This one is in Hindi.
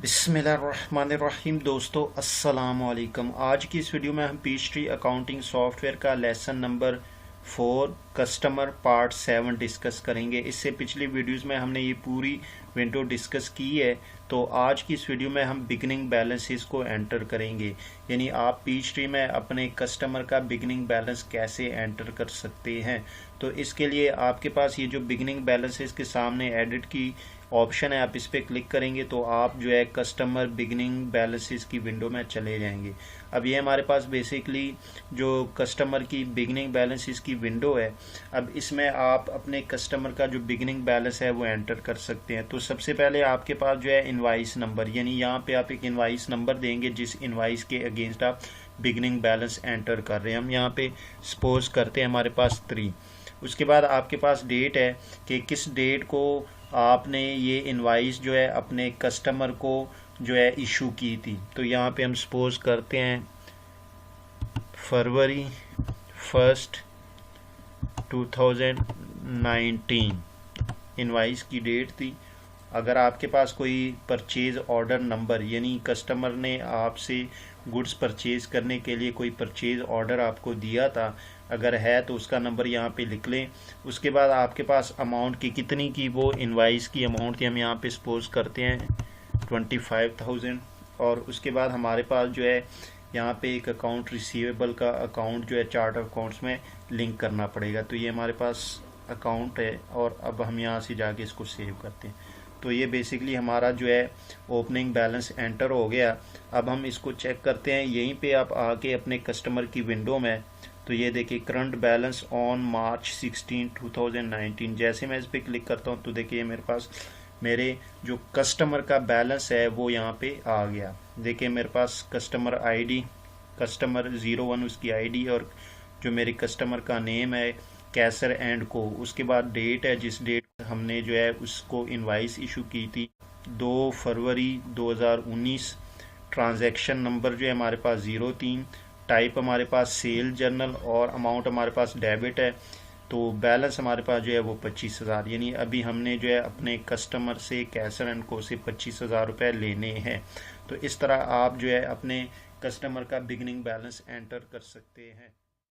बिस्मिल्लाहिर्रहमानिर्रहीम। दोस्तों अस्सलाम वालेकुम। आज की इस वीडियो में हम पीचट्री अकाउंटिंग सॉफ्टवेयर का lesson number 4 customer part 7 discuss करेंगे। इससे पिछली वीडियोस में हमने ये पूरी विंडो डिस्कस की है, तो आज की इस वीडियो में हम बिगनिंग बैलेंसेस को एंटर करेंगे। यानी आप पीचट्री में अपने कस्टमर का बिगनिंग बैलेंस कैसे एंटर कर सकते हैं। तो इसके लिए आपके पास ये जो बिगनिंग बैलेंसेस के सामने एडिट की ऑप्शन है, आप इस पर क्लिक करेंगे तो आप जो है कस्टमर बिगनिंग बैलेंसेस की विंडो में चले जाएंगे। अब ये हमारे पास बेसिकली जो कस्टमर की बिगनिंग बैलेंसेस की विंडो है। अब इसमें आप अपने कस्टमर का जो बिगनिंग बैलेंस है वो एंटर कर सकते हैं। तो सबसे पहले आपके पास जो है इनवाइस नंबर, यानी यहाँ पे आप एक इनवाइस नंबर देंगे जिस इनवाइस के अगेंस्ट आप बिगनिंग बैलेंस एंटर कर रहे हैं। हम यहाँ पे सपोज करते हैं हमारे पास 3। उसके बाद आपके पास डेट है कि किस डेट को आपने ये इनवाइस जो है अपने कस्टमर को जो है इशू की थी। तो यहाँ पे हम सपोज करते हैं फरवरी 1, 2019 इनवाइस की डेट थी। अगर आपके पास कोई परचेज ऑर्डर नंबर, यानी कस्टमर ने आपसे गुड्स परचेज करने के लिए कोई परचेज ऑर्डर आपको दिया था, अगर है तो उसका नंबर यहाँ पे लिख लें। उसके बाद आपके पास अमाउंट की कितनी की वो इनवाइस की अमाउंट थी, हम यहाँ पे सपोज करते हैं 25,000। और उसके बाद हमारे पास जो है यहाँ पे एक अकाउंट रिसीवेबल का अकाउंट जो है चार्ट ऑफ अकाउंट्स में लिंक करना पड़ेगा। तो ये हमारे पास अकाउंट है और अब हम यहाँ से जाके इसको सेव करते हैं। तो ये बेसिकली हमारा जो है ओपनिंग बैलेंस एंटर हो गया। अब हम इसको चेक करते हैं। यहीं पे आप आके अपने कस्टमर की विंडो में, तो ये देखिए करंट बैलेंस ऑन मार्च 16, 2019। जैसे मैं इस पर क्लिक करता हूँ तो देखिए मेरे पास मेरे जो कस्टमर का बैलेंस है वो यहाँ पे आ गया। देखिए मेरे पास कस्टमर आईडी, कस्टमर 01 उसकी आईडी, और जो मेरे कस्टमर का नेम है कैसर एंड को। उसके बाद डेट है, जिस डेट हमने जो है उसको इनवाइस इशू की थी 2 फरवरी 2019। ट्रांजैक्शन नंबर जो है हमारे पास 03। टाइप हमारे पास सेल जर्नल और अमाउंट हमारे पास डेबिट है। तो बैलेंस हमारे पास जो है वो 25,000, यानी अभी हमने जो है अपने कस्टमर से कैसर एंड को से 25,000 रुपये लेने हैं। तो इस तरह आप जो है अपने कस्टमर का बिगनिंग बैलेंस एंटर कर सकते हैं।